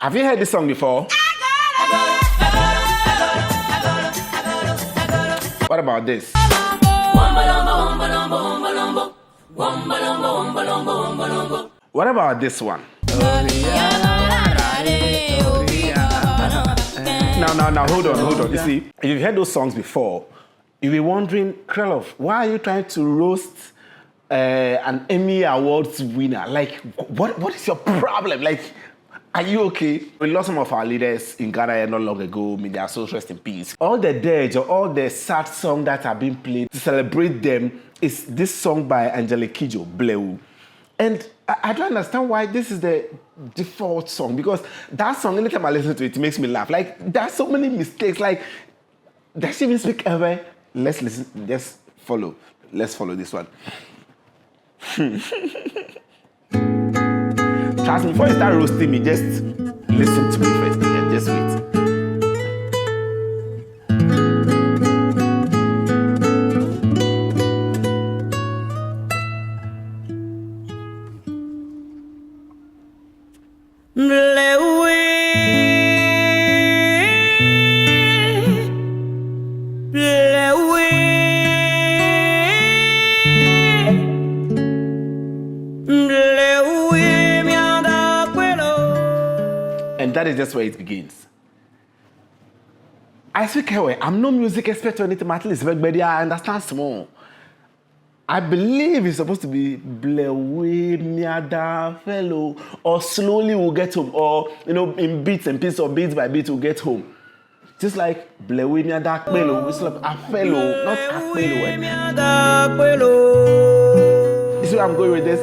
Have you heard this song before? What about this? What about this one? Now, hold on. You see, if you've heard those songs before, you'll be wondering, Krelov, why are you trying to roast an Emmy Awards winner? Like, what is your problem? Like, are you okay? We lost some of our leaders in Ghana not long ago. May their souls rest in peace. All the dirge or all the sad songs that are being played to celebrate them is this song by Angélique Kidjo, Bleu. And I don't understand why this is the default song, because that song, anytime I listen to it, it makes me laugh. Like, there are so many mistakes. Like, does she even speak ever? Let's listen. Let's follow this one. Trust me, before you start roasting me, just listen to me first. Yeah, just wait. And that is just where it begins. I speak away. I'm no music expert or anything, but at least I understand small. I believe it's supposed to be Blewe Miada Fellow, or slowly we'll get home, or in bits and pieces or beats by beats we'll get home. Just like Blewe Miada Fellow, it's like a fellow, not a fellow. You see where I'm going with this?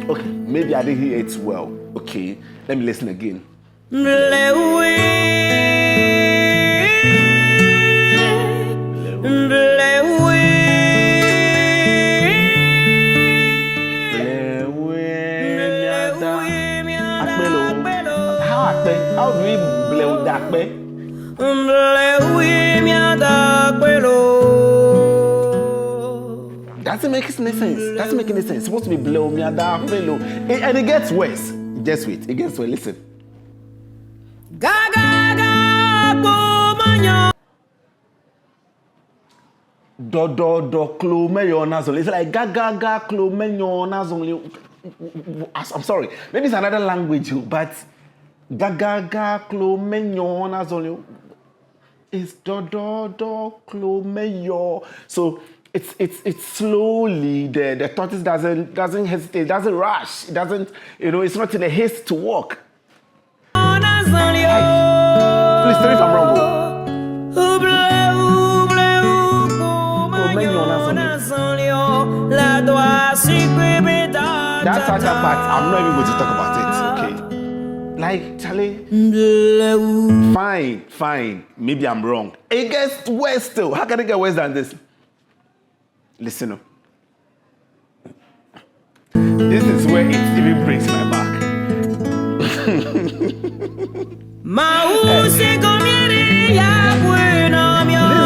Okay, maybe I didn't hear it well. Okay, let me listen again. How do we blow that way? Doesn't make any sense. Doesn't make any sense. It's supposed to be blow me that fellow. And it gets worse. Just wait. It gets worse. Listen. Do klo me yo nazoli. It's like ga klo me yo nazoli. I'm sorry. Maybe it's another language, but ga klo me yo nazoli. It's do klo me yo. So it's slowly. The tortoise doesn't hesitate. Doesn't rush. It doesn't. It's not in a haste to walk. Please tell me if I'm wrong. That's that part. I'm not even going to talk about it, okay? Like, Charlie, fine. Maybe I'm wrong. It gets worse still. How can it get worse than this? Listen up. This is where it even breaks my back. This is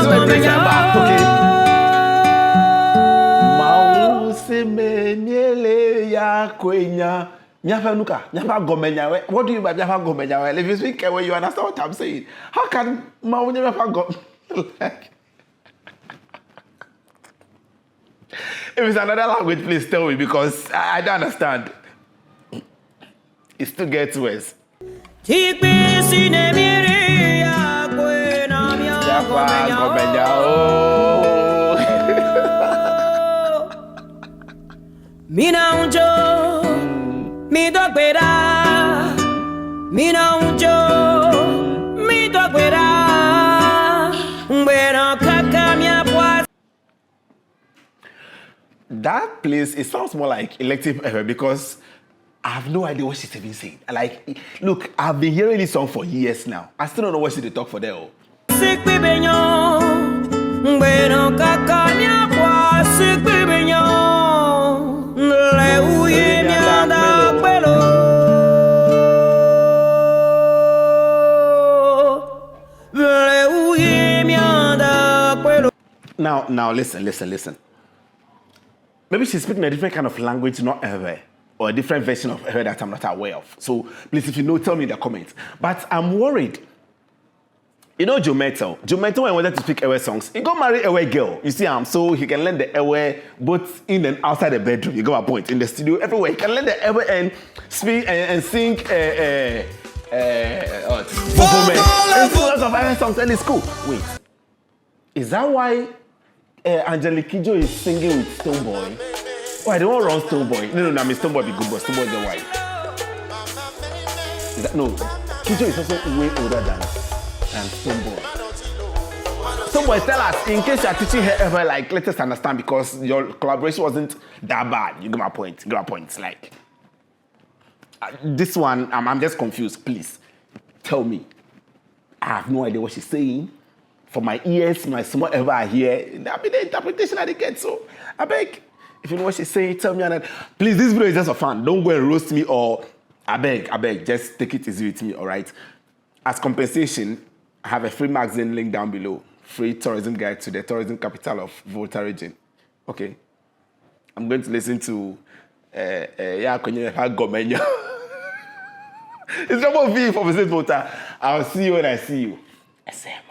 where it breaks my back, okay? What do you mean by if you speak away, you understand what I'm saying? How can if it's another language, please tell me, because I don't understand. It still gets worse. Mina unjo, mi dogbera. Mina unjo, mi dogbera. Mbera kaka mia poa. That place, it sounds more like elective ever, because I have no idea what she's even saying. Like, look, I've been hearing this song for years now. I still don't know what she talk for there. Now listen. Maybe she's speaking a different kind of language, not ever. or a different version of her that I'm not aware of. So please, if you know, tell me in the comments. But I'm worried. You know Joe Mettle, when he wanted to speak Ewe songs, he got marry Ewe girl. You see so he can learn the Ewe both in and outside the bedroom. You got my point. In the studio, everywhere. He can learn the Ewe and speak and sing lots of Ewe songs and it's cool. Wait, is that why Angélique Kidjo is singing with Stonebwoy? Oh, I don't want to run Stonebwoy. No, I mean Stonebwoy be good, but Stonebwoy is the wife. Is that no? Kidjo is also way older than Stonebwoy. Stonebwoy, tell us, in case you are teaching her ever, like, let us understand because your collaboration wasn't that bad. You get my point. It's like, this one, I'm just confused. Please, tell me. I have no idea what she's saying. For my ears, my small ever I hear, that'll be the interpretation I get. So, I beg, if you know what she's saying, tell me. And please, this video is just for fun. Don't go and roast me or, I beg, just take it easy with me, all right? As compensation, I have a free magazine link down below. Free tourism guide to the tourism capital of Volta region. Okay. I'm going to listen to Gomenyo. It's Trouble V for Visit Volta. I'll see you when I see you. SM.